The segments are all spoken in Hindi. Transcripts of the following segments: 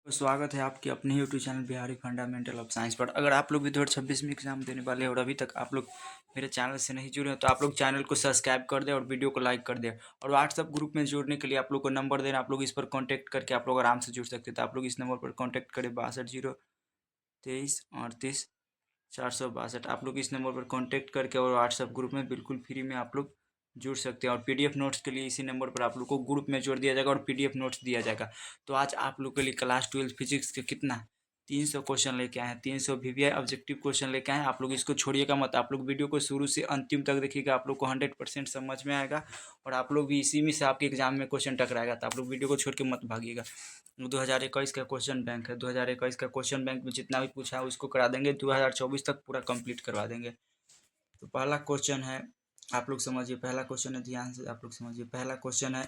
तो स्वागत है आपके अपने YouTube channel Bihari fundamental of science पर। अगर आप लोग भी 2026 में एग्जाम देने वाले हैं और अभी तक आप लोग मेरे चैनल से नहीं जुड़े हैं तो आप लोग चैनल को सब्सक्राइब कर दें और वीडियो को लाइक कर दें। और व्हाट्सअप ग्रुप में जुड़ने के लिए आप लोग को नंबर देना, आप लोग इस पर कॉन्टैक्ट करके आप लोग आराम से जुड़ सकते हैं। तो आप लोग इस नंबर पर कॉन्टैक्ट करें 62 023 38 462। आप लोग इस नंबर पर कॉन्टैक्ट करके और व्हाट्सअप ग्रुप में बिल्कुल फ्री में आप लोग जुड़ सकते हैं। और पीडीएफ नोट्स के लिए इसी नंबर पर आप लोग को ग्रुप में जोड़ दिया जाएगा और पीडीएफ नोट्स दिया जाएगा। तो आज आप लोग के लिए क्लास 12 फिजिक्स के कितना 300 क्वेश्चन लेके आए हैं। 300 वीवीआई ऑब्जेक्टिव क्वेश्चन लेके आए हैं। आप लोग इसको छोड़िएगा मत, आप लोग वीडियो को शुरू से अंतिम तक देखिएगा, आप लोग को 100% समझ में आएगा और आप लोग भी इसी में से आपके एग्जाम में क्वेश्चन टकराएगा। तो आप लोग वीडियो को छोड़ के मत भागिएगा। 2021 का क्वेश्चन बैंक है, 2021 का क्वेश्चन बैंक में जितना भी पूछा है उसको करा देंगे, 2024 तक पूरा कंप्लीट करवा देंगे। तो पहला क्वेश्चन है, आप लोग समझिए, पहला क्वेश्चन है, ध्यान से आप लोग समझिए। पहला क्वेश्चन है,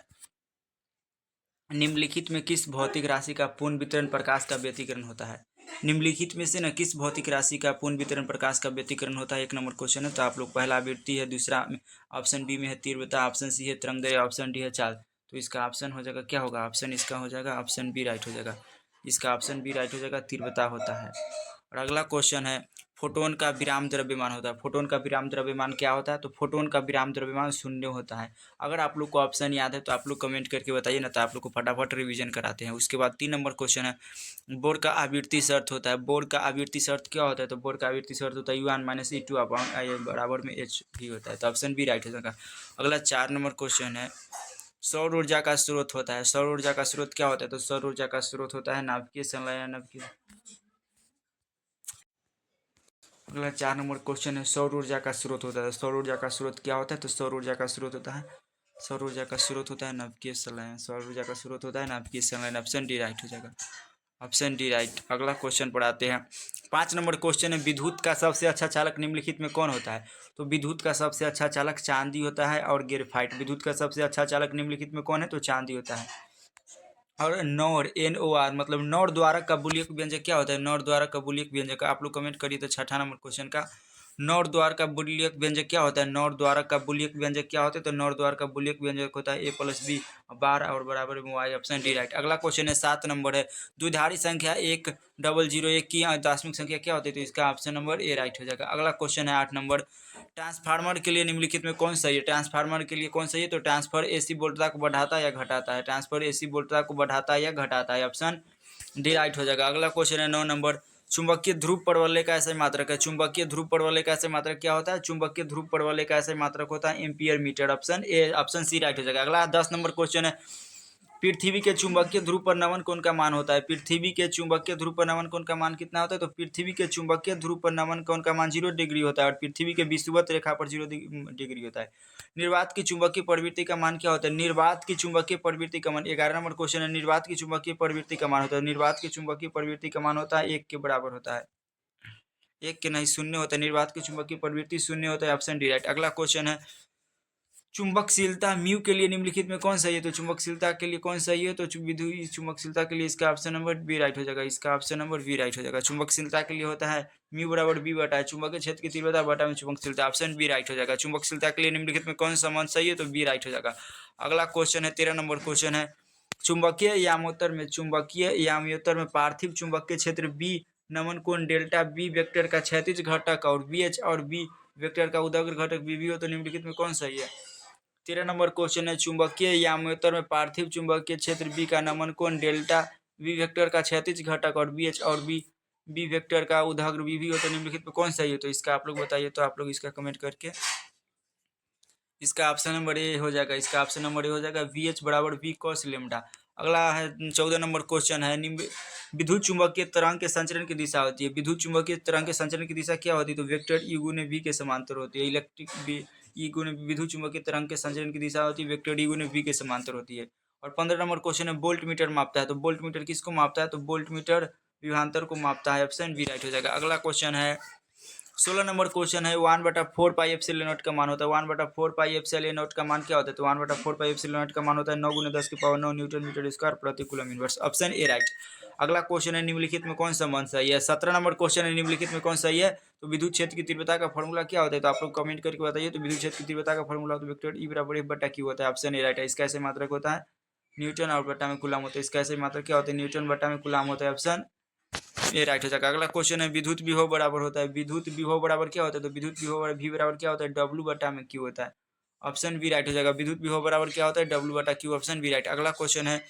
निम्नलिखित में किस भौतिक राशि का पूर्ण वितरण प्रकाश का व्यतिकरण होता है। निम्नलिखित में से ना किस भौतिक राशि का पूर्ण वितरण प्रकाश का व्यतिकरण होता है, एक नंबर क्वेश्चन है। तो आप लोग पहला आवृत्ति है, दूसरा ऑप्शन बी में है तीव्रता, ऑप्शन सी है तरंगदैर्घ्य, ऑप्शन डी है चाल। तो इसका ऑप्शन हो जाएगा, क्या होगा ऑप्शन इसका हो जाएगा ऑप्शन बी राइट हो जाएगा। इसका ऑप्शन बी राइट हो जाएगा, तीव्रता होता है। और अगला क्वेश्चन है, फोटोन का विराम द्रव्यमान होता है। फोटोन का विराम द्रव्यमान क्या होता है, तो फोटोन का विराम द्रव्यमान शून्य होता है। अगर आप लोग को ऑप्शन याद है तो आप लोग कमेंट करके बताइए ना, तो आप लोग को फटाफट रिवीजन कराते हैं। उसके बाद 3 नंबर क्वेश्चन है, बोर का आवृत्ति शर्त होता है। बोर का आवृत्ति शर्त क्या होता है, तो बोर का आवृत्ति शर्त होता है U1 - E2 अपॉन I बराबर में H भी होता है। तो ऑप्शन बी राइट हो जाएगा। अगला 4 नंबर क्वेश्चन है, सौर ऊर्जा का स्रोत होता है। सौर ऊर्जा का स्रोत क्या होता है, तो सौर ऊर्जा का स्रोत होता है नाभिकीय संलयन नाभिकीय। अगला 4 नंबर क्वेश्चन है, सौर ऊर्जा का स्रोत होता है। सौर ऊर्जा का स्रोत क्या होता है, तो सौर ऊर्जा का स्रोत होता है, सौर ऊर्जा का स्रोत होता है नाभिकीय संलयन। सौर ऊर्जा का स्रोत होता है नाभिकीय संलयन। ऑप्शन डी राइट हो जाएगा, ऑप्शन डी राइट। अगला क्वेश्चन पढ़ाते हैं, 5 नंबर क्वेश्चन है, विद्युत का सबसे अच्छा चालक निम्नलिखित में कौन होता है। तो विद्युत का सबसे अच्छा चालक चांदी होता है और ग्रेफाइट। विद्युत का सबसे अच्छा चालक निम्नलिखित में कौन है, तो चांदी होता है। और नौर NOR मतलब नौर द्वारक का बुलियक व्यंजक क्या होता है। नौर द्वारक का बुलियक व्यंजक आप लोग कमेंट करिए। तो 6ठा नंबर क्वेश्चन का, नौर द्वार का बुलियक व्यंजक क्या होता है। नौर द्वारक का बुलियक व्यंजक क्या होता है, तो नौर द्वार का बुलियक व्यंजक होता है A+B बार और बराबर में Y। Option D right. अगला क्वेश्चन है 7 नंबर है, द्विधारी संख्या 1001 की दार्शनिक संख्या क्या होती है, तो इसका ऑप्शन नंबर ए राइट हो जाएगा। अगला क्वेश्चन है 8 नंबर, ट्रांसफार्मर के लिए निम्नलिखित में कौन सही है। ट्रांसफार्मर के लिए कौन सही है, तो ट्रांसफर AC वोल्टता को बढ़ाता है या घटाता है। ट्रांसफर AC वोल्टता को बढ़ाता है या घटाता है। ऑप्शन डी राइट हो जाएगा। अगला क्वेश्चन है 9 नंबर, चुंबकीय ध्रुव प्रवलय का ऐसा मात्रक है। चुंबकीय ध्रुव प्रवलय का ऐसा मात्रक क्या होता है, चुंबकीय ध्रुव प्रवलय का ऐसा मात्रक होता है ampere metre. Option A, option C right हो जाएगा। अगला 10 नंबर क्वेश्चन है, पृथ्वी के चुंबकीय ध्रुव पर नमन कोण का मान होता है। पृथ्वी के चुंबकीय ध्रुव पर नमन कोण का मान कितना होता है, तो पृथ्वी के चुंबकीय ध्रुव पर नमन कोण का मान 0 डिग्री होता है और पृथ्वी के विषुवत रेखा पर 0 डिग्री होता है। निर्वात की चुंबकीय प्रवृत्ति का मान क्या होता है। निर्वात की चुंबकीय प्रवृत्ति का मान, 11 नंबर क्वेश्चन है, निर्वात की चुंबकीय प्रवृत्ति का मान होता है। निर्वात की चुंबकीय प्रवृत्ति का मान होता है 1 के बराबर होता है। 1 के नहीं, शून्य होता है। निर्वात की चुंबकीय प्रवृत्ति शून्य होता है। Option D right. अगला क्वेश्चन है, चुंबकशीलता म्यू के लिए निम्नलिखित में कौन सही है। तो चुंबकशीलता के लिए कौन सही है, तो विद्युत चुंबकशीलता के लिए इसका ऑप्शन नंबर बी राइट हो जाएगा। इसका ऑप्शन नंबर बी राइट हो जाएगा। चुंबकशीलता के लिए होता है म्यू बराबर बी बटा है चुंबकीय क्षेत्र की तीव्रता बटा में चुंबकशीलता। ऑप्शन बी राइट हो जाएगा। चुंबकशीलता के लिए निम्नलिखित में कौन सा मान सही है, तो बी राइट हो जाएगा। अगला क्वेश्चन है 13 नंबर क्वेश्चन है, चुंबकीय याम्योत्तर में पार्थिव चुंबकीय क्षेत्र बी नमन कोण डेल्टा बी वेक्टर का क्षैतिज घटक और BH और बी वेक्टर का उदग्र घटक बी हो, तो निम्नलिखित में कौन सही है। 13 नंबर क्वेश्चन है, चुंबकीय याम्योत्तर में पार्थिव चुंबकीय क्षेत्र बी का नमन कोण डेल्टा बी वेक्टर का क्षैतिज घटक और BH और बी वेक्टर का उदग्र बी हो, तो निम्नलिखित में कौन सही है। तो इसका आप लोग बताइए, तो आप लोग इसका कमेंट करके, इसका ऑप्शन नंबर ए हो जाएगा। इसका ऑप्शन नंबर ए हो जाएगा, VH बराबर V cos लेमडा। अगला है 14 नंबर क्वेश्चन है, विद्युत चुंबकीय तरंग के संचरण की दिशा होती है। विद्युत चुंबकीय तरंग के संचरण की दिशा क्या होती है, तो वेक्टर E गुने V के समांतर होती है। इलेक्ट्रिक E गुने विद्युत चुंबकीय तरंग के संचरण की दिशा होती है, वेक्टर E गुने V के समांतर होती है। और 15 नंबर क्वेश्चन है, वोल्ट मीटर मापता है। तो वोल्ट मीटर किसको मापता है, तो वोल्ट मीटर विभवांतर को मापता है। ऑप्शन बी राइट हो जाएगा। अगला क्वेश्चन है 16 नंबर क्वेश्चन है, 1/4 पाई एप्सिलॉन नॉट का मान होता है। 1/4 पाई एप्सिलॉन नॉट का मान क्या होता है, तो 1/4 पाई एप्सिलॉन नॉट का मान होता है 9 × 10⁻9 न्यूटन मीटर स्क्वायर प्रति coulomb inverse. Option A right. अगला क्वेश्चन है, निम्नलिखित में कौन सा मान सही है। 17 नंबर क्वेश्चन है, निम्नलिखित में कौन सही है, तो विद्युत क्षेत्र की तीव्रता का फॉर्मूला क्या होता है, तो आप लोग कमेंट करके बताइए। तो विद्युत क्षेत्र की तीव्रता का फॉर्मूला तो वेक्टर E बराबर F/Q होता है। ऑप्शन ए राइट है। इसका ऐसे मात्रक होता है न्यूटन और बटा में कूलाम होता है। इसका ऐसे मात्रा क्या होता है, न्यूटन बटा में कूलाम होता है। ऑप्शन ये राइट हो जाएगा। अगला क्वेश्चन है विद्युत विभव बराबर होता है, विद्युत विभव बराबर क्या होता है, तो विद्युत विभव भी बराबर क्या होता है, डब्ल्यू बटा में क्यू होता है। ऑप्शन बी राइट हो जाएगा। विद्युत विभव बराबर क्या होता है, डब्ल्यू बटा क्यू। Option B right. अगला क्वेश्चन है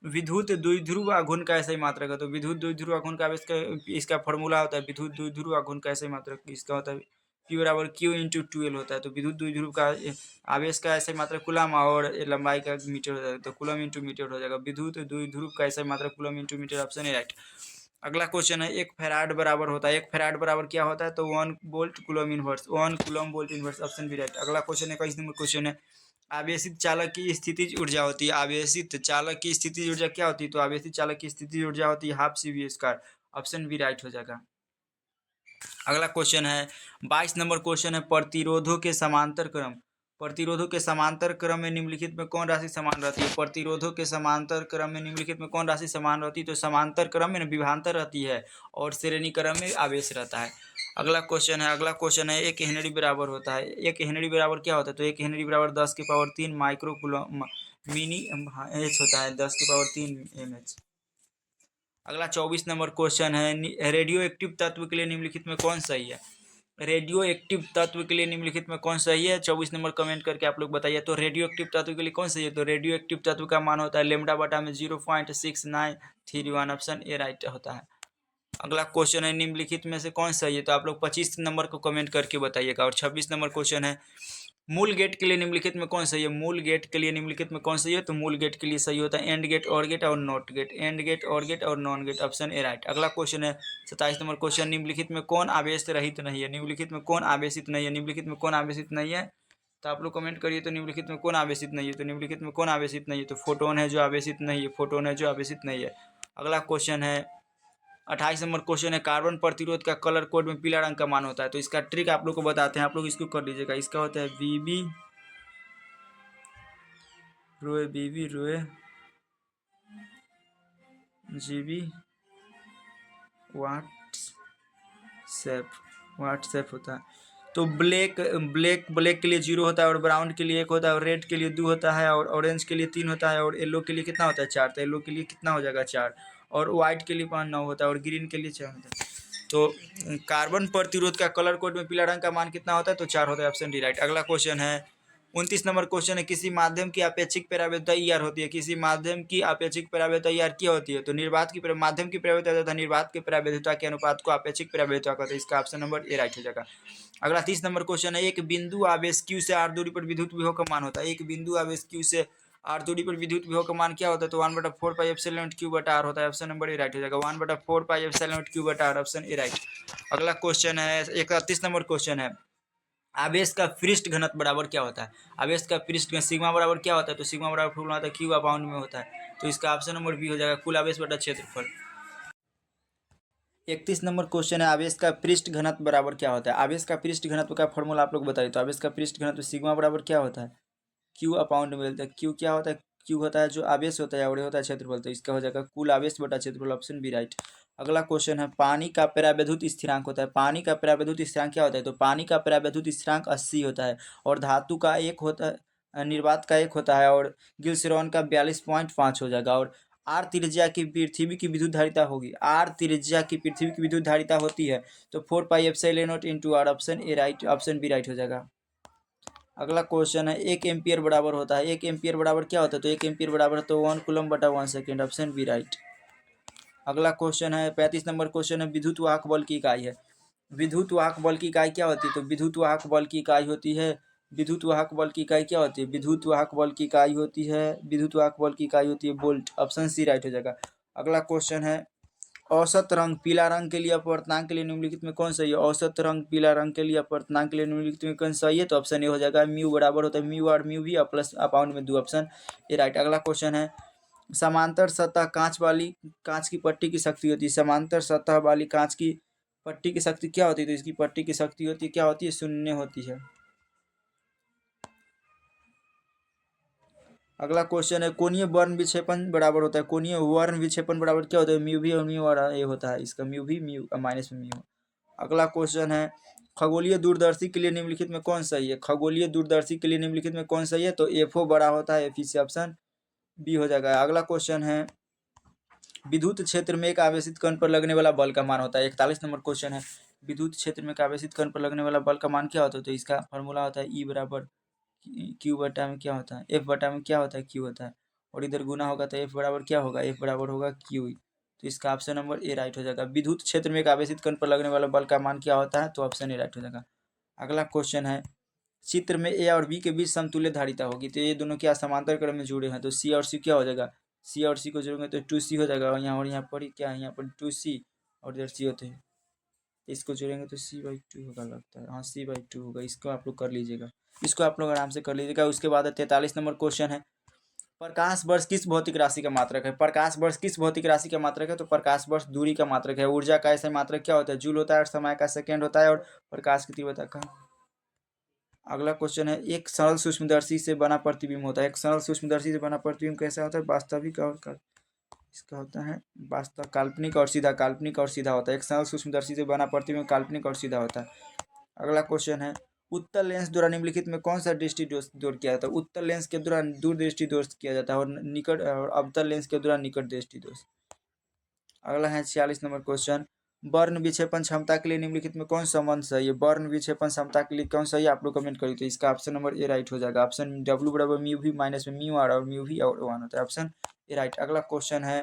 विद्युत द्विध्रुव आघूर्ण का ऐसा ही मात्रक है, तो विद्युत द्विध्रुव आघूर्ण का इसका फॉर्मूला होता है, विद्युत द्विध्रुव आघूर्ण का ऐसा ही मात्रक इसका होता है P बराबर Q इंटू 12 होता है। तो विद्युत द्विध्रुव का आवेश का ऐसा ही मात्रक कूलम और लंबाई का मीटर हो जाएगा, तो कूलम इंटू मीटर हो जाएगा। विद्युत द्विध्रुव का ऐसा ही मात्रक coulomb into metre. Option A right. अगला क्वेश्चन है एक फैराड बराबर होता है, एक फैराड बराबर क्या होता है, तो 1 volt coulomb inverse, 1 coulomb volt inverse. Option B right. अगला क्वेश्चन है 21 नंबर क्वेश्चन है आवेशित चालक की स्थितिज ऊर्जा होती है, आवेशित चालक की स्थितिज ऊर्जा क्या होती है, तो आवेशित चालक की स्थितिज ऊर्जा होती है half CV²। Option B right हो जाएगा। अगला क्वेश्चन है 22 नंबर क्वेश्चन है प्रतिरोधों के समांतर क्रम, प्रतिरोधों के समांतर क्रम में निम्नलिखित में कौन राशि समान रहती है, प्रतिरोधों के समांतर क्रम में निम्नलिखित में कौन राशि समान रहती है, तो समांतर क्रम में विभवांतर रहती है और श्रेणी क्रम में आवेश रहता है। अगला क्वेश्चन है एक हेनरी बराबर होता है, एक हेनरी बराबर क्या होता है, तो एक हेनरी बराबर 10⁻³ माइक्रो कूलम मिनी एच होता है, 10⁻³ mH। अगला 24 नंबर क्वेश्चन है रेडियो एक्टिव तत्व के लिए निम्नलिखित में कौन सही है, रेडियो एक्टिव तत्व के लिए निम्नलिखित में कौन सही है, 24 नंबर कमेंट करके आप लोग बताइए। तो रेडियो एक्टिव तत्व के लिए कौन सही है, तो रेडियो एक्टिव तत्व का मान होता है लेमडा बटा में 0.6931। ऑप्शन ए राइट होता है। अगला क्वेश्चन है निम्नलिखित में से कौन सही है, तो आप लोग 25 नंबर को कमेंट करके बताइएगा। और 26 नंबर क्वेश्चन है मूल गेट के लिए निम्नलिखित में कौन सही है, मूल गेट के लिए निम्नलिखित में कौन सही है, तो मूल गेट के लिए सही होता है एंड गेट, और गेट और not gate, and gate, or gate और non gate. Option A right. अगला क्वेश्चन है 27 नंबर क्वेश्चन निम्नलिखित में कौन आवेश रहित नहीं है, निम्नलिखित में कौन आवेशित नहीं है, निम्नलिखित में कौन आवेशित नहीं है, तो आप लोग कमेंट करिए। तो निम्नलिखित में कौन आवेशित नहीं है, तो निम्नलिखित में कौन आवेशित नहीं है, तो फोटोन है जो आवेशित नहीं है, फोटोन है जो आवेशित नहीं है। अगला क्वेश्चन है 28 नंबर क्वेश्चन है कार्बन प्रतिरोध का कलर कोड में पीला रंग का मान होता है, तो इसका ट्रिक आप लोग को बताते हैं, आप लोग इसको कर लीजिएगा। इसका होता है VB रोए BB रोए GB व्हाट्सएप होता है। तो ब्लैक ब्लैक ब्लैक के लिए 0 होता है, और ब्राउन के लिए 1 होता है, और रेड के लिए 2 होता है, और ऑरेंज के लिए 3 होता है, और येलो के लिए कितना होता है 4। तो येलो के लिए कितना हो जाएगा 4, और व्हाइट के लिए 5 9 होता है, और ग्रीन के लिए 6 होता है। तो कार्बन प्रतिरोध का कलर कोड में पीला रंग का मान कितना होता है, तो 4 होता है। Option D right. अगला क्वेश्चन है 29 नंबर क्वेश्चन है किसी माध्यम की अपेक्षिक प्रवृत्ता ER होती है, किसी माध्यम की अपेक्षिक प्रवृत्ता ER क्या होती है, तो निर्वात की माध्यम की प्रवृत्ता तथा निर्वात की प्रवृत्ता के अनुपात को अपेक्षिक प्रवृत्ता कहते हैं। इसका ऑप्शन नंबर ए राइट हो जाएगा। अगला 30 नंबर क्वेश्चन है एक बिंदु आवेश Q से R दूरी पर विद्युत विभव का मान होता है, एक बिंदु आवेश Q से R दूरी पर विद्युत विभव का मान क्या होता है, तो 1/4 पाई एप्सिलॉन Q बटा R होता है। ऑप्शन नंबर ए राइट हो जाएगा, 1/4 पाई एप्सिलॉन Q बटा R। Option A right. अगला क्वेश्चन है 31 नंबर क्वेश्चन है आवेश का पृष्ठ घनत्व बराबर क्या होता है, आवेश का पृष्ठ घनत्व सिग्मा बराबर क्या होता है, तो सिग्मा बराबर फॉर्मूला होता है Q अपाउंड में होता है। तो इसका ऑप्शन नंबर बी हो जाएगा कुल आवेश बटा क्षेत्रफल। 31 नंबर क्वेश्चन है आवेश का पृष्ठ घनत्व बराबर क्या होता है, आवेश का पृष्ठ घनत्व का फॉर्मूला आप लोग बताइए। तो आवेश का पृष्ठ घनत्व सिग्मा बराबर क्या होता है, Q अपाउंड में होता है। Q क्या होता है, Q होता है जो आवेश होता है, और ये होता है क्षेत्रफल। तो इसका हो जाएगा कुल आवेश बटा क्षेत्रफल। Option B right. अगला क्वेश्चन है पानी का परावैद्युत स्थिरांक होता है, पानी का परावैद्युत स्थिरांक क्या होता है, तो पानी का परावैद्युत स्थिरांक 80 होता है, और धातु का 1 होता है, निर्वात का 1 होता है, और गिलसिरॉन का 42.5 हो जाएगा। और आर त्रिज्या की पृथ्वी की विद्युत धारिता होगी, आर त्रिज्या की पृथ्वी की विद्युत धारिता होती है, तो 4 pi epsilon naught into R. Option A right, option B right हो जाएगा। अगला क्वेश्चन है 1 एम्पियर बराबर होता है, 1 एम्पियर बराबर क्या होता है, तो 1 एम्पियर बराबर तो 1 कूलम बटा 1 सेकेंड। Option B right. अगला क्वेश्चन है 35 नंबर क्वेश्चन है विद्युत वाहक बल की इकाई है, विद्युत वाहक बल की इकाई क्या होती है, तो विद्युत वाहक बल की इकाई होती है, विद्युत वाहक बल की इकाई क्या होती है, विद्युत वाहक बल की इकाई होती है, विद्युत वाहक बल की इकाई होती है वोल्ट। ऑप्शन सी राइट हो जाएगा। अगला क्वेश्चन है औसत रंग पीला रंग के लिए अपवर्तनांक के लिए निम्नलिखित में कौन सही है, औसत रंग पीला रंग के लिए अपवर्तनांक के लिए निम्नलिखित में कौन सही है, तो ऑप्शन ए हो जाएगा म्यू बराबर होता है म्यू और म्यू भी प्लस अपाउंड में 2। Option A right. अगला क्वेश्चन है समांतर सतह कांच वाली कांच की पट्टी की शक्ति होती है, समांतर सतह वाली कांच की पट्टी की शक्ति क्या होती है, तो इसकी पट्टी की शक्ति होती है क्या होती है, 0 होती है। अगला क्वेश्चन है कोणीय वर्ण विक्षेपण बराबर होता है, कोणीय वर्ण विक्षेपण बराबर क्या होता है, म्यू भी और म्यू और ए होता है, इसका म्यू भी म्यू माइनस में म्यू। अगला क्वेश्चन है खगोलीय दूरदर्शी के लिए निम्नलिखित में कौन सही है, खगोलीय दूरदर्शी के लिए निम्नलिखित में कौन सही है, तो FO बड़ा होता है FE से। ऑप्शन बी हो जाएगा। अगला क्वेश्चन है विद्युत क्षेत्र में एक आवेशित कण पर लगने वाला बल का मान होता है। 41 नंबर क्वेश्चन है विद्युत क्षेत्र में एक आवेशित कण पर लगने वाला बल का मान क्या होता है? तो इसका फॉर्मूला होता है ई बराबर क्यू बटा में क्या होता है एफ बटा में क्या होता है क्यू होता है, और इधर गुना होगा तो एफ बराबर क्या होगा एफ बराबर होगा क्यू। तो इसका ऑप्शन नंबर ए राइट हो जाएगा। विद्युत क्षेत्र में एक आवेशित कण पर लगने वाला बल का मान क्या होता है? तो ऑप्शन ए राइट हो जाएगा। अगला क्वेश्चन है चित्र में ए और बी के बीच समतुल्य धारिता होगी, तो ये दोनों क्या समांतर क्रम में जुड़े हैं, तो सी और सी क्या हो जाएगा? सी और सी को जोड़ेंगे तो 2C हो जाएगा, और यहाँ पर क्या है, यहाँ पर 2C और इधर सी होते हैं, इसको जोड़ेंगे तो C/2 होगा लगता है। हाँ C/2 होगा। इसको आप लोग कर लीजिएगा, इसको आप लोग आराम से कर लीजिएगा। उसके बाद 43 नंबर क्वेश्चन है प्रकाश वर्ष किस भौतिक राशि का मात्रक है? प्रकाश वर्ष किस भौतिक राशि का मात्रक है? तो प्रकाश वर्ष दूरी का मात्रक है। ऊर्जा का ऐसा मात्रक क्या होता है? जूल होता है, और समय का सेकेंड होता है, और प्रकाश की तीव्रता का। अगला क्वेश्चन है एक सरल सूक्ष्मदर्शी से बना प्रतिबिंब होता है। एक सरल सूक्ष्मदर्शी से बना प्रतिबिंब कैसा होता है? वास्तविक और इसका होता है वास्तव काल्पनिक और सीधा, काल्पनिक और सीधा होता है। एक सरल सूक्ष्मदर्शी से बना प्रतिबिंब काल्पनिक और सीधा होता है। अगला क्वेश्चन है उत्तल लेंस द्वारा निम्नलिखित में कौन सा दृष्टि दोष दूर किया जाता है? उत्तल लेंस के द्वारा दूर दृष्टि दोष किया जाता है, और निकट और अवतल लेंस के द्वारा निकट दृष्टि दोष। अगला है 46 नंबर क्वेश्चन वर्ण विक्षेपण क्षमता के लिए निम्नलिखित में कौन संबंध सही है? वर्ण विक्षेपण क्षमता के लिए कौन सही है? आप लोग कमेंट करिए। तो इसका ऑप्शन नंबर ए राइट हो जाएगा। ऑप्शन डब्ल्यू बराबर म्यू भी माइनस में म्यू आर, और म्यू भी और 1 होता है। Option A right. अगला क्वेश्चन है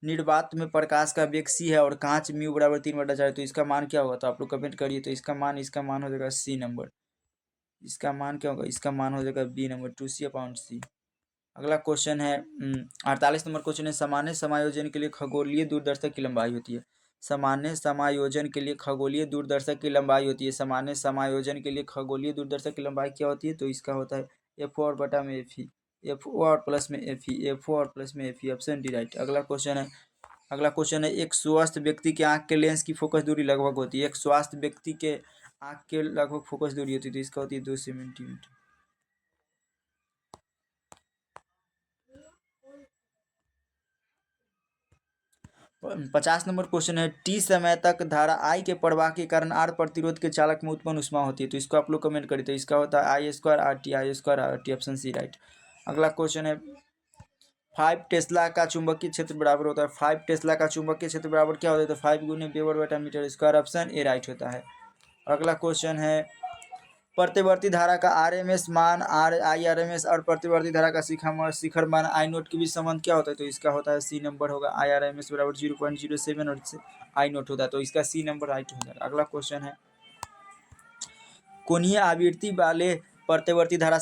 निर्वात में प्रकाश का वेग c है और कांच म्यू बराबर 3/4, तो इसका मान क्या होगा? तो आप लोग कमेंट करिए। तो इसका मान हो जाएगा सी नंबर। इसका मान क्या होगा? इसका मान हो जाएगा बी नंबर 2c/c। अगला क्वेश्चन है 48 नंबर क्वेश्चन है सामान्य समायोजन के लिए खगोलीय दूरदर्शक की लंबाई होती है। सामान्य समायोजन के लिए खगोलीय दूरदर्शक की लंबाई होती है। सामान्य समायोजन के लिए खगोलीय दूरदर्शक की लंबाई क्या होती है? तो इसका होता है FO और बटा में FE, FO और प्लस में FE, FO और प्लस में FE। Option D right. अगला क्वेश्चन है एक स्वस्थ व्यक्ति के आंख के लेंस की फोकस दूरी लगभग होती है। एक स्वस्थ व्यक्ति के आंख के लगभग फोकस दूरी होती है, तो इसका होती है 2 सेंटीमीटर। 50 नंबर क्वेश्चन है टी समय तक धारा आई के प्रवाह के कारण आर प्रतिरोध के चालक में उत्पन्न उष्मा होती है, तो इसको आप लोग कमेंट करिए। तो इसका होता है I² ऑप्शन सी राइट। अगला क्वेश्चन है 5 टेस्ला का चुंबकीय क्षेत्र बराबर होता है। 5 टेस्ला का चुंबकीय क्षेत्र बराबर क्या होता है? तो 5 गुने वेबर बटा metre square. Option A right होता है। अगला क्वेश्चन है प्रतिवर्ती धारा का RMS मान IRMS और प्रतिवर्ती धारा का शिखर मान I0 के बीच संबंध क्या होता है? तो इसका होता है सी नंबर होगा। IRMS बराबर 0.07 और I0 होता है, तो इसका सी नंबर राइट हो जाएगा। अगला क्वेश्चन है कोणीय आवृत्ति वाले प्रतिवर्ती धारा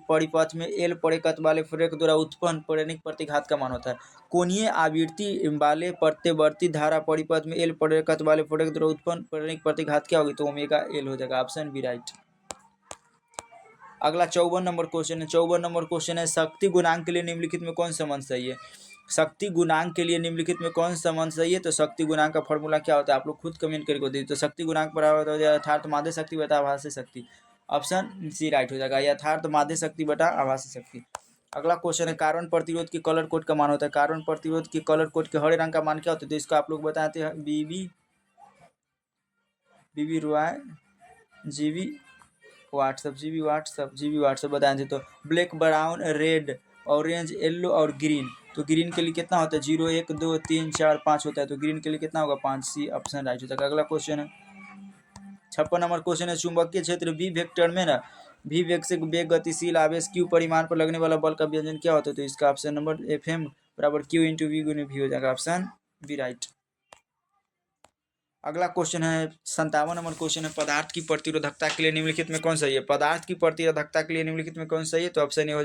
परिपथ में एल परिपथ वाले फलक द्वारा उत्पन्न प्रेरणिक प्रतिघात का मान होता है। कोणीय आवृत्ति वाले प्रतिवर्ती धारा परिपथ में एल परिपथ वाले फलक द्वारा उत्पन्न प्रेरणिक प्रतिघात क्या होगी? तो ओमेगा एल हो जाएगा। Option B right. अगला 54 नंबर क्वेश्चन है। 54 नंबर क्वेश्चन है शक्ति गुणांक के लिए निम्नलिखित में कौन संबंध सही है? शक्ति गुणांक के लिए निम्नलिखित में कौन संबंध सही है? तो शक्ति गुणांक का फॉर्मूला क्या होता है? आप लोग खुद कमेंट करके दीजिए। तो शक्ति गुणांक बराबर हो जाएगा यथार्थ माध्य शक्ति बटा आभासी शक्ति। ऑप्शन सी राइट हो जाएगा, यथार्थ माध्य शक्ति बटा आभासी शक्ति। अगला क्वेश्चन है कार्बन प्रतिरोध की कलर कोड का मान होता है। कार्बन प्रतिरोध की कलर कोड के हरे रंग का मान क्या होता है? तो इसको आप लोग बताते हैं बीबी रॉय जीबी व्हाट्सअप बताएंगे। तो black, brown, red, orange, yellow और ग्रीन, तो ग्रीन के लिए कितना होता है? 0 1 2 3 4 5 होता है, तो ग्रीन के लिए कितना होगा? 5। सी ऑप्शन राइट हो जाएगा। अगला क्वेश्चन है 56 नंबर क्वेश्चन है चुंबकीय क्षेत्र बी वेक्टर में ना भी वेग से वेग गतिशील आवेश क्यू परिमाण पर लगने वाला बल का व्यंजन क्या होता है? तो इसका ऑप्शन नंबर FM बराबर Q × V गुने V हो जाएगा। Option B right. अगला क्वेश्चन है 57 नंबर क्वेश्चन है पदार्थ की प्रतिरोधकता के लिए निम्नलिखित में कौन सही है? पदार्थ की प्रतिरोधकता के लिए निम्नलिखित में कौन सही है? तो ऑप्शन ए हो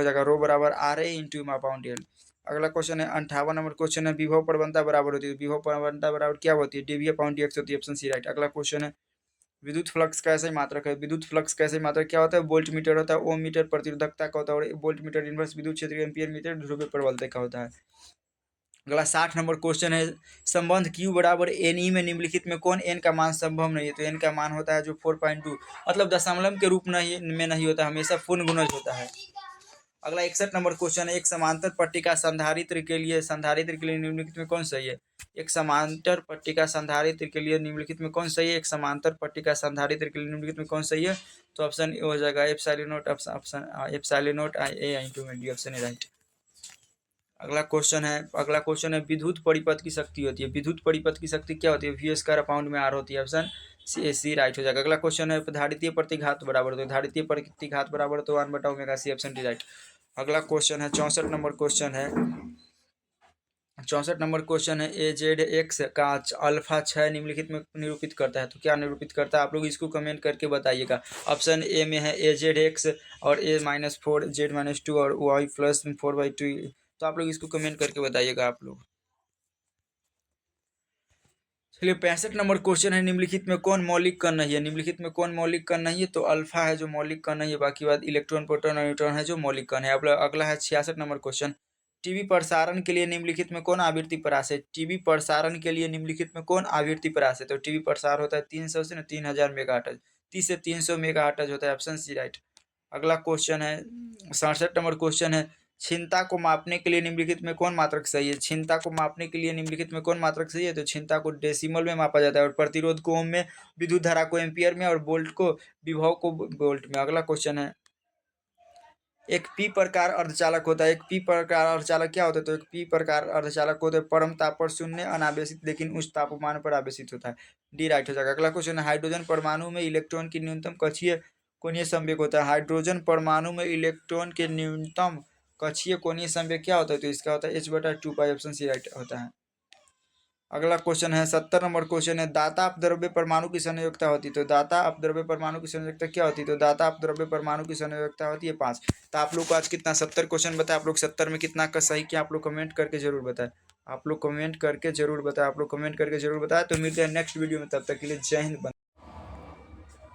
जाएगा रो बराबर RA × M/L। अगला क्वेश्चन है 58 नंबर क्वेश्चन है विभव प्रवणता बराबर होती है। विभव प्रवणता बराबर क्या होती है? dV/dx होती है। Option C right. अगला क्वेश्चन है विद्युत फ्लक्स का ऐसा ही मात्रक है। विद्युत फ्लक्स का ऐसा ही मात्रक क्या होता है? वोल्ट मीटर होता है। ओम मीटर प्रतिरोधकता का होता है, और वोल्ट मीटर इनवर्स विद्युत क्षेत्र एम्पियर मीटर ध्रुवीय प्रबलता का होता है। अगला 60 नंबर क्वेश्चन है संबंध Q बराबर NE में निम्नलिखित में कौन n का मान संभव नहीं है? तो n का मान होता है जो 4.2, मतलब दशमलव के रूप में नहीं होता, हमेशा पूर्ण गुणज होता है। अगला 61 नंबर क्वेश्चन है, एक समांतर पट्टिका संधारित्र के लिए निम्नलिखित में कौन सही है? एक समांतर पट्टिका संधारित्र के लिए निम्नलिखित में कौन सही है? एक समांतर पट्टिका संधारित्र के लिए निम्नलिखित में कौन सही है? तो ऑप्शन ए हो जाएगा एप्सिलॉन नॉट, ए इंटू में डी, ऑप्शन ए राइट। अगला क्वेश्चन है विद्युत परिपथ की शक्ति होती है। विद्युत परिपथ की शक्ति क्या होती है? वी स्क्वायर अपाउंड में आर होती है, ऑप्शन सी राइट हो जाएगा। अगला क्वेश्चन है धारितीय प्रतिघात बराबर, तो धारितीय प्रतिघात बराबर तो 1/ओमेगा c, ऑप्शन डी राइट। अगला क्वेश्चन है 64 नंबर क्वेश्चन है ए जेड एक्स का अल्फा 6 निम्नलिखित में निरूपित करता है। तो क्या निरूपित करता है? आप लोग इसको कमेंट करके बताइएगा। ऑप्शन ए में है ए जेड एक्स और a-4 z-2 और y प्लस 4/2। तो आप लोग इसको कमेंट करके बताइएगा आप लोग। चलिए 65 नंबर क्वेश्चन है, निम्नलिखित में कौन मौलिक कण नहीं है? निम्नलिखित में कौन मौलिक कण नहीं है? तो अल्फा है जो मौलिक कण नहीं है, बाकी बात इलेक्ट्रॉन प्रोटॉन और न्यूट्रॉन है जो मौलिक कण है। अगला है 66 नंबर क्वेश्चन, टीवी प्रसारण के लिए निम्नलिखित में कौन आवृत्ति परास है? टीवी प्रसारण के लिए निम्नलिखित में कौन आवृत्ति परास है? तो टीवी प्रसार होता है 300 से 3000 मेगाहर्ट्ज, 30 से 300 मेगाहर्ट्ज होता है, ऑप्शन सी राइट। अगला क्वेश्चन है 67 नंबर क्वेश्चन है, क्षमता को मापने के लिए निम्नलिखित में कौन मात्रक सही है? क्षमता को मापने के लिए निम्नलिखित में कौन मात्रक सही है? तो क्षमता को डेसिमल में मापा जाता है और प्रतिरोध को ओम में, विद्युत धारा को एम्पियर में और वोल्ट को विभव को वोल्ट में। अगला क्वेश्चन है, एक पी प्रकार अर्धचालक होता है। एक पी प्रकार अर्धचालक क्या होता है? तो एक पी प्रकार अर्धचालक होता है परम ताप पर शून्य अनावेशित लेकिन उच्च तापमान पर आवेशित होता है, डी राइट हो जाएगा। अगला क्वेश्चन है, हाइड्रोजन परमाणु में इलेक्ट्रॉन की न्यूनतम कक्षीय कोणीय संवेग होता है। हाइड्रोजन परमाणु में इलेक्ट्रॉन के न्यूनतम कक्षीय कोणीय संवेग क्या होता है? तो इसका होता है h/2π, ऑप्शन सी राइट होता है। अगला क्वेश्चन है 70 नंबर क्वेश्चन है, दाता अपद्रव्य परमाणु की संयोजकता होती है। तो दाता अपद्रव्य परमाणु की संयोजकता क्या होती है? तो दाता अपद्रव्य परमाणु की संयोजकता होती है 5। तो आप लोग को आज कितना 70 क्वेश्चन बताए, आप लोग 70 में कितना का सही किया आप लोग कमेंट करके जरूर बताएं। आप लोग कमेंट करके जरूर बताएं। तो मिलते हैं नेक्स्ट वीडियो में, तब तक के लिए जय हिंद।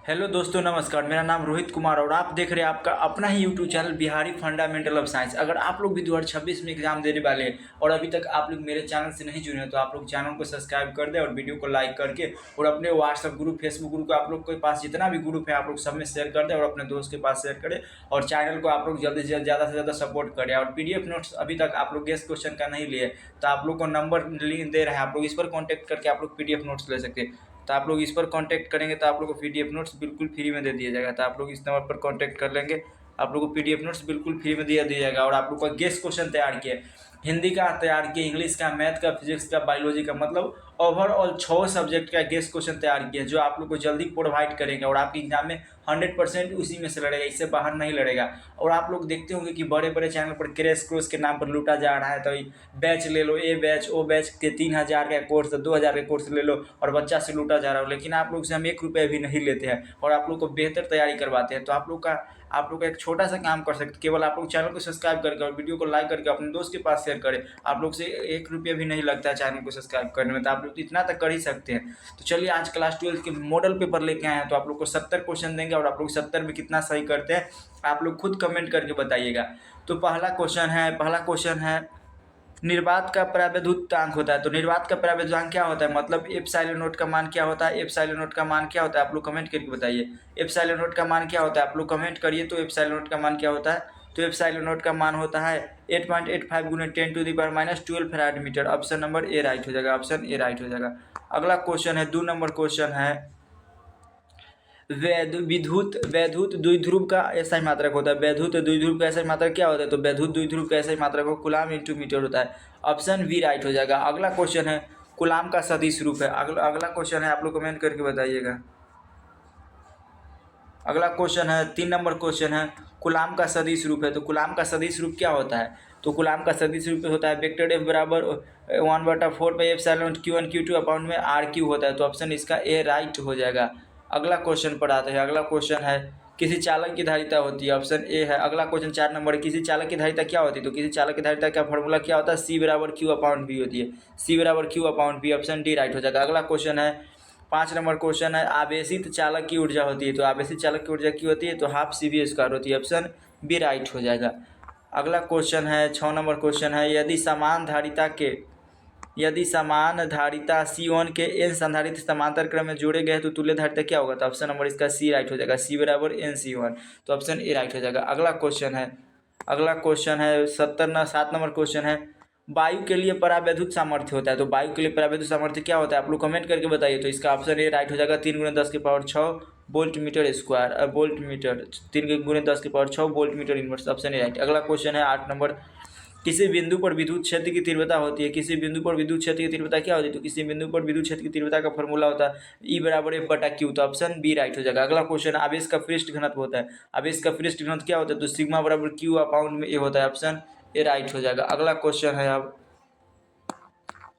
हेलो दोस्तों, नमस्कार। मेरा नाम रोहित कुमार और आप देख रहे हैं आपका अपना ही YouTube channel Bihari fundamental of science. अगर आप लोग भी 2026 में एग्जाम देने वाले हैं और अभी तक आप लोग मेरे चैनल से नहीं जुड़े हैं, तो आप लोग चैनल को सब्सक्राइब कर दें और वीडियो को लाइक करके और अपने व्हाट्सएप ग्रुप, फेसबुक ग्रुप, आप लोग के पास जितना भी ग्रुप है आप लोग सब में शेयर कर दें और अपने दोस्त के पास शेयर करें और चैनल को आप लोग जल्दी से ज़्यादा सपोर्ट करें। और PDF नोट्स अभी तक आप लोग गेस्ट क्वेश्चन का नहीं लिए तो आप लोग को नंबर लिंक दे रहे हैं, आप लोग इस पर कॉन्टैक्ट करके आप लोग PDF नोट्स ले सकते हैं। तो आप लोग इस पर कांटेक्ट करेंगे तो आप लोग को PDF नोट्स बिल्कुल फ्री में दे दिया जाएगा। तो आप लोग इस नंबर पर कांटेक्ट कर लेंगे, आप लोग को PDF नोट्स बिल्कुल फ्री में दिया जाएगा। और आप लोग का गेस्ट क्वेश्चन तैयार किया, हिंदी का तैयार किया, इंग्लिश का, मैथ का, फिजिक्स का, बायोलॉजी का, मतलब ओवरऑल 6 सब्जेक्ट का गेस्ट क्वेश्चन तैयार किया जो आप लोग को जल्दी प्रोवाइड करेंगे और आपके एग्जाम में 100% उसी में से लड़ेगा, इससे बाहर नहीं लड़ेगा। और आप लोग देखते होंगे कि बड़े बड़े चैनल पर क्रैश कोर्स के नाम पर लूटा जा रहा है। तो बैच ले लो, ए बैच, ओ बैच के 3000 का कोर्स, 2000 का कोर्स ले लो और बच्चा से लूटा जा रहा हो, लेकिन आप लोग से हम 1 रुपये भी नहीं लेते हैं और आप लोग को बेहतर तैयारी करवाते हैं। तो आप लोग का एक छोटा सा काम कर सकते, केवल आप लोग चैनल को सब्सक्राइब करके और वीडियो को लाइक करके अपने दोस्त के पास शेयर करें। आप लोग से 1 रुपया भी नहीं लगता है चैनल को सब्सक्राइब करने में, तो आप लोग इतना तक कर ही सकते हैं। तो चलिए आज क्लास 12 के मॉडल पेपर लेके आए हैं, तो आप लोग को 70 क्वेश्चन देंगे और आप लोग 70 में कितना सही करते हैं आप लोग खुद कमेंट करके बताइएगा। तो पहला क्वेश्चन है निर्वात का प्रावैधुतांक होता है। तो निर्वात का प्रावैधुतांक क्या होता है, मतलब एप्सिलॉन नॉट का मान क्या होता है? एप्सिलॉन नॉट का मान क्या होता है आप लोग कमेंट करके बताइए। एप्सिलॉन नॉट का मान क्या होता है आप लोग कमेंट करिए। तो एप्सिलॉन नॉट का मान क्या होता है? तो एप्सिलॉन नॉट का मान होता है 8.85 × 10⁻12 farad metre, option number A right हो जाएगा, ऑप्शन ए राइट हो जाएगा। अगला क्वेश्चन है 2 नंबर क्वेश्चन है, वैद्युत द्विध्रुव का SI मात्रक होता है। वैद्युत द्विध्रुव का SI मात्रक क्या होता है? तो वैद्युत द्विध्रुव का SI मात्रक को कूलाम × मीटर होता है, ऑप्शन बी राइट हो जाएगा। अगला क्वेश्चन है कूलाम का सदिश रूप है। अगला क्वेश्चन है, आप लोग कमेंट करके बताइएगा। अगला क्वेश्चन है 3 नंबर क्वेश्चन है, कूलाम का सदिश रूप है। तो कूलाम का सदिश रूप क्या होता है? तो कूलाम का सदिश रूप होता है वेक्टर F बराबर 1/4πε Q1 Q2 अपाउंड में RQ होता है। तो ऑप्शन इसका ए राइट हो जाएगा। अगला क्वेश्चन पर आते हैं। अगला क्वेश्चन है किसी चालक की धारिता होती है, ऑप्शन ए है। अगला क्वेश्चन 4 नंबर, किसी चालक की धारिता क्या होती है? तो किसी चालक की धारिता का फॉर्मूला क्या होता है? C = Q/V होती है, C = Q/V, option D right हो जाएगा। अगला क्वेश्चन है 5 नंबर क्वेश्चन है, आवेशित चालक की ऊर्जा होती है। तो आवेशित चालक की ऊर्जा क्या होती है? तो ½ CV² होती है, ऑप्शन बी राइट हो जाएगा। अगला क्वेश्चन है 6 नंबर क्वेश्चन है, यदि समान धारिता C1 के n संधारित्र समांतर क्रम में जोड़े गए तो तुल्य धारिता क्या होगा? तो ऑप्शन नंबर इसका सी राइट हो जाएगा, C = NC1, तो ऑप्शन ए राइट हो जाएगा। अगला क्वेश्चन है अगला क्वेश्चन है 7 नंबर क्वेश्चन है, वायु के लिए परावैद्युत सामर्थ्य होता है, तो वायु के लिए परावैद्युत सामर्थ्य क्या होता है आप लोग कमेंट करके बताइए। तो इसका ऑप्शन ए राइट हो जाएगा 3 × 10⁻6 volt meter square, volt meter 3 × 10⁻6 volt meter inverse, option A right. अगला क्वेश्चन है 8 नंबर, किसी बिंदु पर विद्युत क्षेत्र की तीव्रता होती है, किसी बिंदु पर विद्युत क्षेत्र की तीव्रता क्या होती है, तो किसी बिंदु पर विद्युत क्षेत्र की तीव्रता का फॉर्मूला होता है E/F/Q, तो ऑप्शन बी राइट हो जाएगा। अगला क्वेश्चन, आवेश का पृष्ठ घनत्व होता है, आवेश का पृष्ठ घनत्व क्या होता है, तो सिग्मा बराबर Q अपाउंड में ए होता है, ऑप्शन ए राइट हो जाएगा। अगला क्वेश्चन है, अब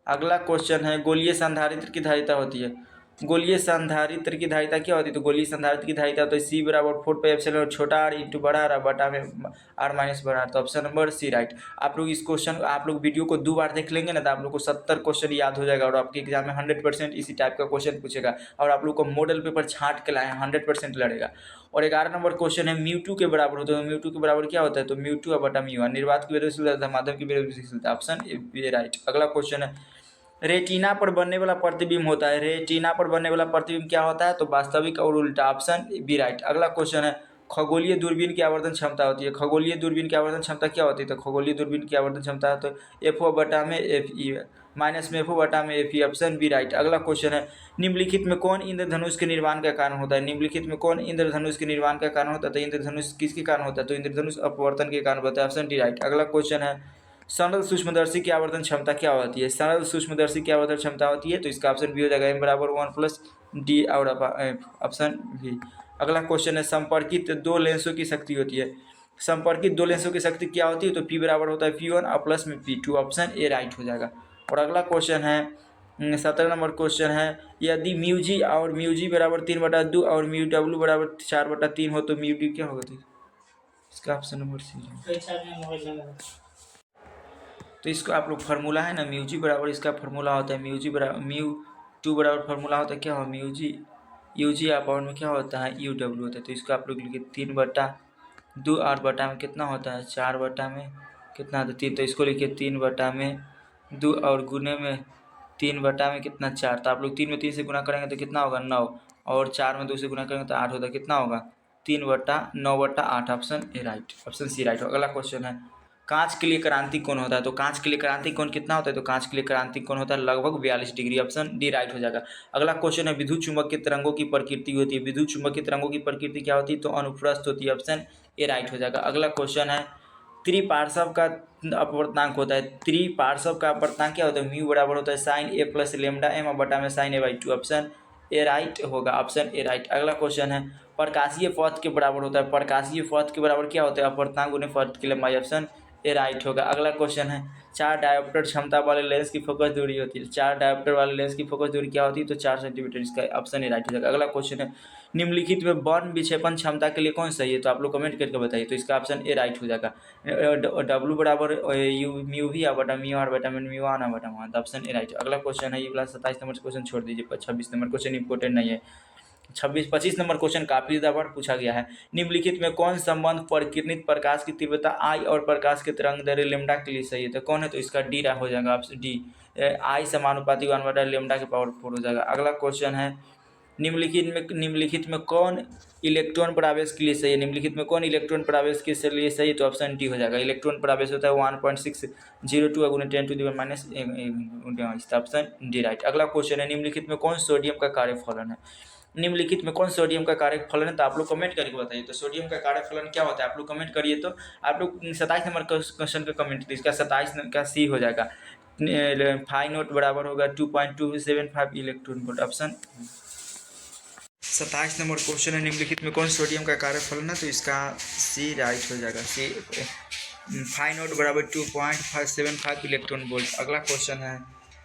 अगला क्वेश्चन है, गोलीय संधारित्र की धारिता होती है, गोलीय संधारित्र की धारिता क्या होती है, तो गोलीय संधारित्र की धारिता होती है C/4πε छोटा r इंटू बड़ा r बटा में r-बड़ा r, तो ऑप्शन नंबर सी राइट। आप लोग इस क्वेश्चन, आप लोग वीडियो को 2 बार देख लेंगे ना, तो आप लोग को 70 क्वेश्चन याद हो जाएगा और आपके एग्जाम में 100% इसी टाइप का क्वेश्चन पूछेगा और आप लोग को मॉडल पेपर छांट के लाए 100% लड़ेगा। और 11 नंबर क्वेश्चन है, μ2 के बराबर होता है, μ2 के बराबर क्या होता है, तो μ2 बटा μ1, निर्वात की वेलोसिटी माध्यम की वेलोसिटी, ऑप्शन ए राइट। अगला क्वेश्चन है, रेटिना पर बनने वाला प्रतिबिंब होता है, रेटिना पर बनने वाला प्रतिबिंब क्या होता है, तो वास्तविक और उल्टा, ऑप्शन बी राइट। अगला क्वेश्चन है, खगोलीय दूरबीन की आवर्धन क्षमता होती है, खगोलीय दूरबीन की आवर्धन क्षमता क्या होती है, तो खगोलीय दूरबीन की आवर्धन क्षमता है तो FO बटा में FE माइनस में FO बटा में FE, ऑप्शन बी राइट। अगला क्वेश्चन है, निम्नलिखित में कौन इंद्रधनुष के निर्माण का कारण होता है, निम्नलिखित में कौन इंद्रधनुष के निर्माण का कारण होता है, तो इंद्रधनुष किसके कारण होता है, तो इंद्रधनुष अपवर्तन के कारण होता है, ऑप्शन डी राइट। अगला क्वेश्चन है, सरल सूक्ष्मदर्शी की आवर्धन क्षमता क्या होती है, सरल सूक्ष्मदर्शी की आवर्धन क्षमता होती है, तो इसका ऑप्शन बी हो जाएगा M/1 + D और ऑप्शन बी। अगला क्वेश्चन है, संपर्कित 2 लेंसों की शक्ति होती है, संपर्कित 2 लेंसों की शक्ति क्या होती है, तो P बराबर होता है P1 और प्लस में P2, ऑप्शन ए राइट हो जाएगा। और अगला क्वेश्चन है 17 नंबर क्वेश्चन है, यदि μg और μg बराबर 3/2 और μw बराबर 4/3 हो तो μd क्या होगा, इसका ऑप्शन नंबर सी। तो इसको आप लोग फार्मूला है ना, μg बराबर इसका फार्मूला होता है μg बराबर μ2 बराबर फार्मूला होता है क्या हो μg, ug अपाउंड में क्या होता है uw होता है, तो इसको आप लोग लिखिए 3/2 और बटा में कितना होता है 4 बटा में कितना होता है 3, तो इसको लिखिए 3/2 और गुने में 3 बटा में कितना 4, तो आप लोग 3 में 3 से गुना करेंगे तो कितना होगा 9 और 4 में 2 से गुना करेंगे तो 8 होता है, कितना होगा 3/9/8, option A right, option C right. अगला क्वेश्चन है, कांच के लिए क्रांतिक कोण होता है, तो कांच के लिए क्रांतिक कोण कितना होता है, तो कांच के लिए क्रांतिक कोण होता है लगभग 42 डिग्री, ऑप्शन डी राइट हो जाएगा। अगला क्वेश्चन है, विद्युत चुंबकीय तरंगों की प्रकृति होती है, विद्युत चुंबकीय तरंगों की प्रकृति क्या होती है, तो अनुप्रस्थ होती है, ऑप्शन ए राइट हो जाएगा। अगला क्वेश्चन है, त्रिपार्श्व का अपवर्तनांक होता है, त्रिपार्श्व का अपवर्तनांक क्या होता है, म्यू बराबर होता है sin A + λm बटा में sin A/2, option A right होगा, ऑप्शन ए राइट। अगला क्वेश्चन है, प्रकाशीय पथ के बराबर होता है, प्रकाशीय पथ के बराबर क्या होता है, अपवर्तनांक गुने पथ की लंबाई, ऑप्शन ए राइट होगा। अगला क्वेश्चन है, 4 डायोप्टर क्षमता वाले लेंस की फोकस दूरी होती है, 4 डायोप्टर वाले लेंस की फोकस दूरी क्या होती है, तो 4 सेंटीमीटर, इसका ऑप्शन ए राइट हो जाएगा। अगला क्वेश्चन है, निम्नलिखित में बर्न विक्षेपण क्षमता के लिए कौन सही है, तो आप लोग कमेंट करके बताइए, तो इसका ऑप्शन ए राइट हो जाएगा। W बराबर μv बटा μr बटा में μ1 बटा मान, ऑप्शन ए राइट। अगला क्वेश्चन है, ये वाला 27 नंबर क्वेश्चन छोड़ दीजिए, 26 नंबर क्वेश्चन इंपॉर्टेंट नहीं है, 25 नंबर क्वेश्चन काफी ज़्यादा बार पूछा गया है। निम्नलिखित में कौन संबंध परिकिरणित प्रकाश की तीव्रता I और प्रकाश के तरंग दैर्घ्य लैम्डा के लिए सही है, तो कौन है, तो इसका डी हो जाएगा, ऑप्शन डी, I समानुपाती 1/λ के पावर 4 हो जाएगा। अगला क्वेश्चन है, निम्नलिखित में कौन इलेक्ट्रॉन प्रवेश के लिए सही है, निम्नलिखित में कौन इलेक्ट्रॉन प्रवेश के लिए सही है, तो ऑप्शन डी हो जाएगा। इलेक्ट्रॉन प्रवेश होता है 1.602 × 10⁻⁻⁰, ऑप्शन डी राइट। अगला क्वेश्चन है, निम्नलिखित में कौन सोडियम का कार्यफलन है, निम्नलिखित में कौन सोडियम का कार्यफलन है, तो आप लोग कमेंट करके बताइए, तो सोडियम का कार्यफलन क्या होता है, आप लोग कमेंट करिए। तो आप लोग 27 नंबर क्वेश्चन का कमेंट, तो इसका 27 का सी हो जाएगा, फाई नोट बराबर होगा 2.275 electron volt, option 27 number question है, निम्नलिखित में कौन सोडियम का कार्यफलन है, तो इसका सी राइट हो जाएगा, सी फाई नोट बराबर 2.575 इलेक्ट्रॉन वोल्ट। अगला क्वेश्चन है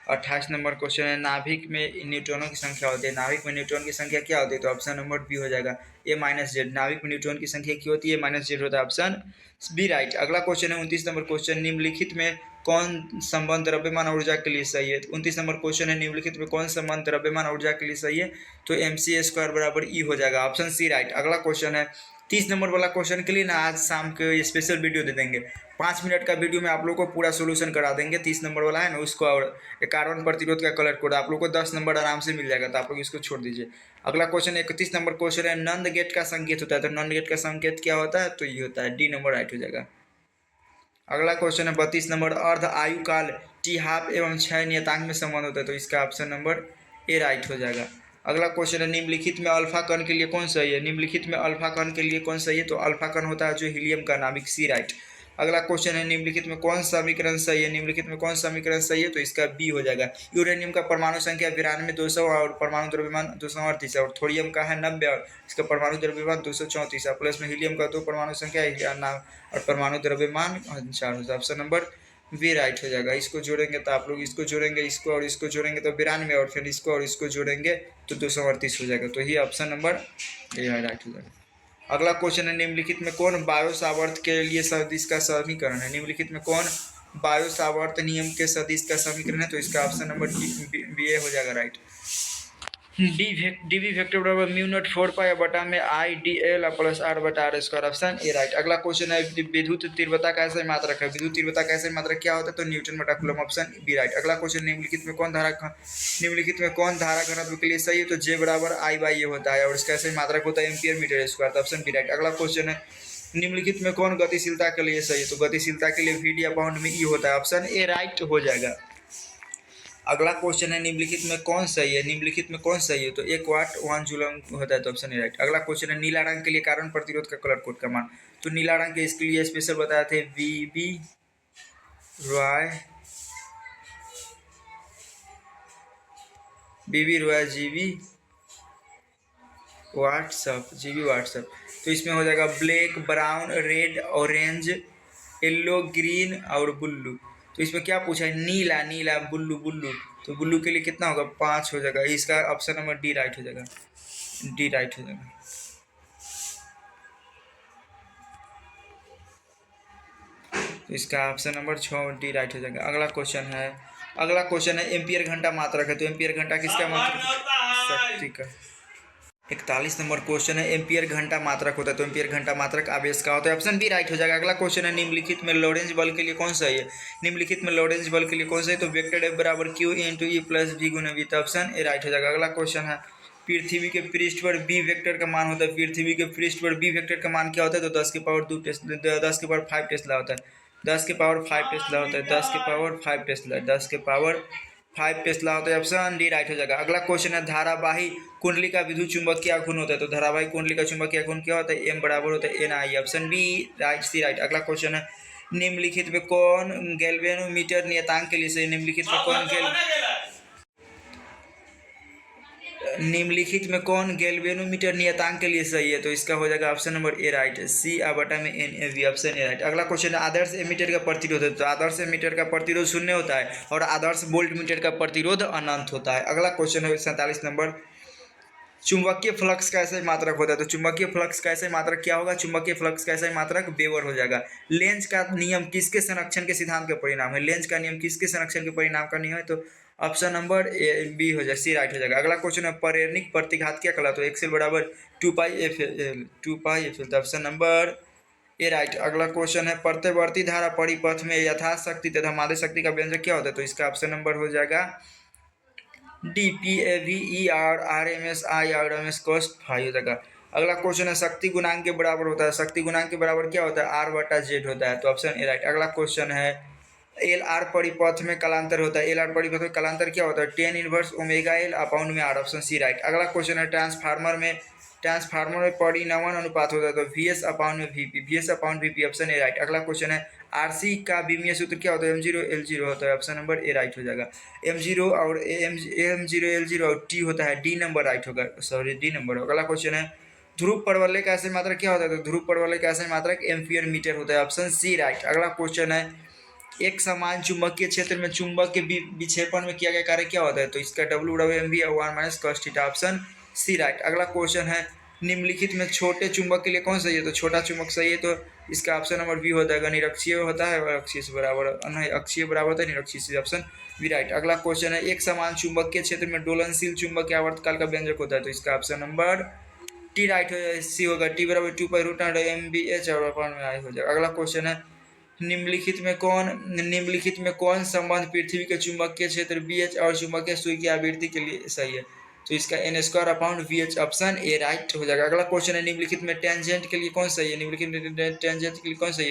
28 नंबर क्वेश्चन है, नाभिक में न्यूट्रॉनों की संख्या होती है, नाभिक में न्यूट्रॉन की संख्या क्या होती है, तो ऑप्शन नंबर बी हो जाएगा, A-Z। नाभिक में न्यूट्रॉन की संख्या क्या होती है, -Z होता है, ऑप्शन बी राइट। अगला क्वेश्चन है 29 नंबर क्वेश्चन, निम्नलिखित में कौन संबंध द्रव्यमान ऊर्जा के लिए सही है, 29 नंबर क्वेश्चन है, निम्नलिखित में कौन संबंध द्रव्यमान ऊर्जा के लिए सही है, तो mc² बराबर E हो जाएगा, ऑप्शन सी राइट। अगला क्वेश्चन है 30 नंबर वाला क्वेश्चन के लिए ना आज शाम के स्पेशल वीडियो दे देंगे, 5 मिनट का वीडियो में आप लोग को पूरा सोल्यूशन करा देंगे। 30 नंबर वाला है ना उसको, और कार्बन प्रतिरोध का कलर कोड आप लोग को 10 नंबर आराम से मिल जाएगा, तो आप लोग इसको छोड़ दीजिए। अगला क्वेश्चन 31 नंबर क्वेश्चन है, नंद गेट का संकेत होता है, तो नंद गेट का संकेत क्या होता है, तो ये होता है डी नंबर राइट हो जाएगा। अगला क्वेश्चन है 32 नंबर, अर्ध आयु काल टी हाफ एवं क्षय नियतांक में संबंध होता है, तो इसका ऑप्शन नंबर ए राइट हो जाएगा। अगला क्वेश्चन है निम्नलिखित में अल्फा कण के लिए कौन सही है? निम्नलिखित में अल्फा कण के लिए कौन सही है? तो अल्फा कण होता है जो हीलियम का नाभिक, सी राइट। अगला क्वेश्चन है निम्नलिखित में कौन सा समीकरण सही है? निम्नलिखित में कौन सा समीकरण सही है? तो इसका बी हो जाएगा। यूरेनियम का परमाणु संख्या 92,200 और परमाणु द्रव्यमान 238 है, और थोरियम का है 90 और इसका परमाणु द्रव्यमान 234 है, प्लस में हीलियम का 2 परमाणु संख्या है और परमाणु द्रव्यमान 4 होता है। ऑप्शन नंबर वी राइट हो जाएगा। इसको जोड़ेंगे तो आप लोग इसको जोड़ेंगे, इसको और इसको जोड़ेंगे तो 92, और फिर इसको और इसको जोड़ेंगे तो 238 हो जाएगा। तो ये ऑप्शन नंबर ए राइट हो जाएगा। अगला क्वेश्चन है निम्नलिखित में कौन बायो सावर्त के लिए सदिश का समीकरण है? निम्नलिखित में कौन बायो सावर्त नियम के सदिश का समीकरण है? तो इसका ऑप्शन नंबर बी ए हो जाएगा राइट। डी वी वेक्टर बराबर म्यू नॉट 4 पाई बटा में I D L plus R बटा R square, option A right. अगला क्वेश्चन है विद्युत तीव्रता का ऐसा मात्रक है? विद्युत तीव्रता का ऐसा मात्रक क्या होता है? तो न्यूटन बटा कूलम, ऑप्शन बी राइट। अगला क्वेश्चन निम्नलिखित में कौन धारा घनत्व के लिए सही है? तो जे बराबर आई बाई ए होता है, और इसका ऐसा मात्रक होता है एम्पियर मीटर स्क्वायर, तो ऑप्शन बी राइट। अगला क्वेश्चन है निम्नलिखित में कौन गतिशीलता के लिए सही है? तो गतिशीलता के लिए वी डी अपॉन में ई होता है, ऑप्शन ए राइट हो जाएगा। अगला क्वेश्चन है निम्नलिखित में कौन सही है? निम्नलिखित में कौन सही है? तो 1 वाट 1 जूलम होता है, तो ऑप्शन ए राइट। अगला क्वेश्चन है नीला रंग के लिए कारण प्रतिरोध का कलर कोड का मान। तो नीला रंग के इसके लिए स्पेशल बताए थे V B ROY GB WhatsApp. तो इसमें हो जाएगा black, brown, red, orange, yellow, green और ब्लू। तो इसमें क्या पूछा है? नीला, ब्लू। तो ब्लू के लिए कितना होगा? 5 हो जाएगा। इसका ऑप्शन नंबर डी राइट हो जाएगा। तो इसका ऑप्शन नंबर 6 डी राइट हो जाएगा। अगला क्वेश्चन है एम्पियर घंटा मात्रक है। तो एम्पियर घंटा किसका मात्रक? शक्ति का। 41 नंबर क्वेश्चन है एम्पियर घंटा मात्रक होता है, तो एम्पियर घंटा मात्रक आवेश का होता है, ऑप्शन बी राइट हो जाएगा। अगला क्वेश्चन है निम्नलिखित में लॉरेंज बल के लिए कौन सही है? तो वेक्टर एफ बराबर Q into E plus V गुना वी, तो ऑप्शन ए राइट हो जाएगा। अगला क्वेश्चन है पृथ्वी के पृष्ठ पर बी वेक्टर का मान होता है। पृथ्वी के पृष्ठ पर बी वेक्टर का मान क्या होता है? तो 10 के पावर 5 टेस्ला होता है। 10 के पावर 5 टेस्ला होता है, ऑप्शन डी राइट हो जाएगा। अगला क्वेश्चन है धारावाही कुंडली का विद्युत चुंबकीय गुण होता है। तो धारावाही कुंडली का चुंबकीय गुण क्या होता है? एम बराबर होता है एन आई, ऑप्शन बी राइट, सी राइट। अगला क्वेश्चन है निम्नलिखित में कौन गैल्वेनोमीटर नियतांक के लिए सही? निम्नलिखित में कौन गैल्वेनोमीटर नियतांक के लिए सही है? तो इसका हो जाएगा ऑप्शन नंबर ए राइट, सी आ बटा में एन ए वी, ऑप्शन ए राइट। अगला क्वेश्चन है आदर्श एमीटर का प्रतिरोध है। तो आदर्श एमीटर का प्रतिरोध 0 होता है और आदर्श वोल्ट मीटर का प्रतिरोध अनंत होता है। अगला क्वेश्चन है 47 नंबर, चुंबकीय फ्लक्स का ऐसा मात्रक होता है। तो चुंबकीय फ्लक्स का ऐसा मात्रक क्या होगा? चुंबकीय फ्लक्स का ऐसा मात्रक वेबर हो जाएगा। लेंज का नियम किसके संरक्षण के सिद्धांत का परिणाम है? लेंज का नियम किसके संरक्षण के परिणाम का नियम है? तो ऑप्शन नंबर ए बी हो जाए, सी राइट हो जाएगा। अगला क्वेश्चन है प्रेरणिक प्रतिघात क्या कहलाता है? एक्सेल बराबर 2 पाई एफ एल, तो ऑप्शन नंबर ए राइट। अगला क्वेश्चन है प्रत्यवर्ती धारा परिपथ में यथाशक्ति तथा माध्य शक्ति का व्यंजक क्या होता है? तो इसका ऑप्शन नंबर हो जाएगा D P A V E R R M S I R M S cos 5 हो जाएगा। अगला क्वेश्चन है शक्ति गुणांक के बराबर होता है। शक्ति गुणांक के बराबर क्या होता है? आर बटा जेड होता है, तो ऑप्शन ए राइट। अगला क्वेश्चन है एल आर परिपथ में कलांतर होता है। एल आर परिपथ में कलांतर क्या होता है? tan inverse omega L upon में आर, ऑप्शन सी राइट। अगला क्वेश्चन है ट्रांसफार्मर में परिनमन अनुपात होता है। तो वी एस अपॉन में V P, option A right. अगला क्वेश्चन है आरसी का विमीय सूत्र क्या होता है? m0 l0 होता है, ऑप्शन नंबर ए राइट हो जाएगा। m0 और टी होता है, डी नंबर राइट होगा, डी नंबर। अगला क्वेश्चन है ध्रुव परवलय का ऐसे मात्रक क्या होता है? तो ध्रुव परवलय का ऐसे मात्रक एम्पियर मीटर होता है, ऑप्शन सी राइट। अगला क्वेश्चन है एक समान चुंबकीय क्षेत्र में चुंबक के विक्षेपण में किया गया कार्य क्या होता है? तो इसका WM और 1 minus cos theta, option C right. अगला क्वेश्चन है निम्नलिखित में छोटे चुंबक के लिए कौन सही है? तो छोटा चुंबक सही है, तो इसका ऑप्शन नंबर बी हो जाएगा। निरक्षीय होता है और अक्षीय से बराबर, अक्षीय बराबर होता है निरक्षीय से, ऑप्शन बी राइट। अगला क्वेश्चन है एक समान चुंबकीय क्षेत्र में दोलनशील चुंबक के आवर्तकाल का व्यंजक होता है। तो इसका ऑप्शन नंबर टी राइट हो, सी होगा, टी बराबर 2 pi root M B H और अपॉन में आई हो जाएगा। अगला क्वेश्चन है निम्नलिखित में कौन संबंध पृथ्वी के चुंबकीय क्षेत्र BH और चुंबकीय सुई की आवृत्ति के लिए सही है? तो इसका n² upon VH, option A right हो जाएगा। अगला क्वेश्चन है निम्नलिखित में टेंजेंट के लिए कौन सही है?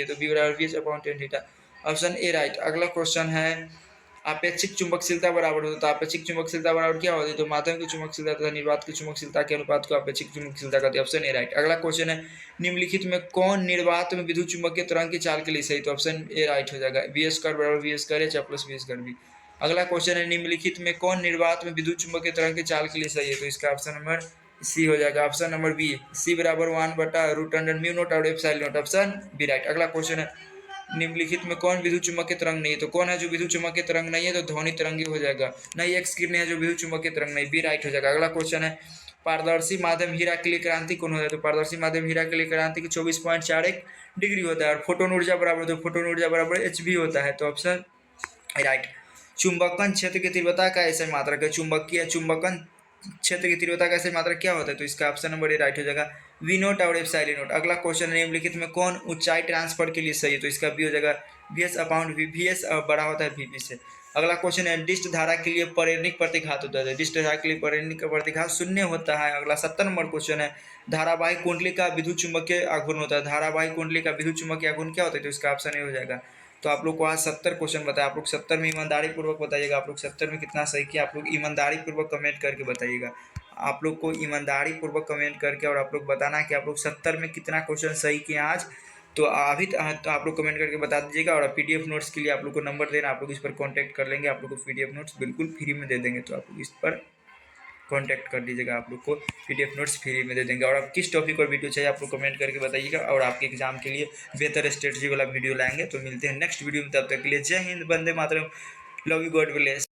तो बी बराबर VH upon tan theta, option A right. अगला क्वेश्चन है आपेक्षिक चुंबकशीलता बराबर होता है। आपेक्षिक चुंबकशीलता बराबर क्या होती है? तो माध्यम की चुंबकशीलता तथा निर्वात की चुंबकशीलता के अनुपात को आपेक्षिक चुंबकशीलता कहते हैं। Option A right. अगला क्वेश्चन है निम्नलिखित में कौन निर्वात में विद्युत चुंबकीय तरंग की चाल के लिए सही? तो ऑप्शन ए राइट हो जाएगा। वी स्क्वायर बराबर V square H plus V square B. अगला क्वेश्चन है निम्नलिखित में कौन निर्वात में विद्युत चुंबकीय तरंग की चाल के लिए सही है? तो इसका ऑप्शन नंबर सी हो जाएगा। ऑप्शन नंबर बी सी बराबर 1/√म्यू naught epsilon naught. Option B right. अगला क्वेश्चन है निम्नलिखित में कौन विद्युत चुंबकीय तरंग नहीं है? तो कौन है जो विद्युत चुंबकीय तरंग नहीं है? तो ध्वनि तरंगी हो जाएगा। नहीं एक्स किरणें है जो विद्युत चुंबकीय तरंग नहीं, बी राइट हो जाएगा। अगला क्वेश्चन है पारदर्शी माध्यम हीरा के लिए क्रांति कौन होता है? तो पारदर्शी माध्यम हीरा के लिए क्रांति की 24.41 डिग्री होता है और फोटोन ऊर्जा बराबर, तो फोटोन ऊर्जा बराबर एच भी होता है। तो ऑप्शन राइट। चुंबकन क्षेत्र की तीव्रता का ऐसे मात्रक है। चुंबकीय चुंबकन क्षेत्र की तीव्रता का ऐसे मात्रक क्या होता है? तो इसका ऑप्शन नंबर ए राइट हो जाएगा। वी नोट और एप्सिलॉन नोट। अगला क्वेश्चन निम्नलिखित में कौन ऊंचाई ट्रांसफर के लिए सही है? तो इसका बी हो जाएगा। V S upon V, V S बड़ा होता है वी पी से। अगला क्वेश्चन है डिस्ट धारा के लिए प्रेरणिक प्रतिघात होता है। डिस्ट धारा के लिए प्रेरणिक प्रतिघात 0 होता है। अगला 70 नंबर क्वेश्चन है धारावाहिक कुंडली का विद्युत चुंबकीय आघूर्ण होता है। धारावाहिक कुंडली का विद्युत चुंबकीय आघूर्ण क्या होता है? तो इसका ऑप्शन ए हो जाएगा। तो आप लोग को आज 70 क्वेश्चन बताया। आप लोग 70 में ईमानदारी पूर्वक बताइएगा आप लोग 70 में कितना सही किया। आप लोग ईमानदारी पूर्वक कमेंट करके बताइएगा। आप लोग को ईमानदारी पूर्वक कमेंट करके और आप लोग बताना कि आप लोग 70 में कितना क्वेश्चन सही किए आज। तो अभी तो आप लोग कमेंट करके बता दीजिएगा। और पीडीएफ नोट्स के लिए आप लोग को नंबर देना, आप लोग इस पर कांटेक्ट कर लेंगे। आप लोग को पीडीएफ नोट्स बिल्कुल फ्री में दे देंगे। तो आप लोग इस पर कांटेक्ट कर दीजिएगा, आप लोग को पीडीएफ नोट्स फ्री में दे देंगे। और आप किस टॉपिक पर वीडियो चाहिए आप लोग कमेंट करके बताइएगा। और आपके एग्जाम के लिए बेहतर स्ट्रेटजी वाला वीडियो लाएंगे। तो मिलते हैं नेक्स्ट वीडियो में, तब तक के लिए जय Hind, Vande Mataram, love you, God bless.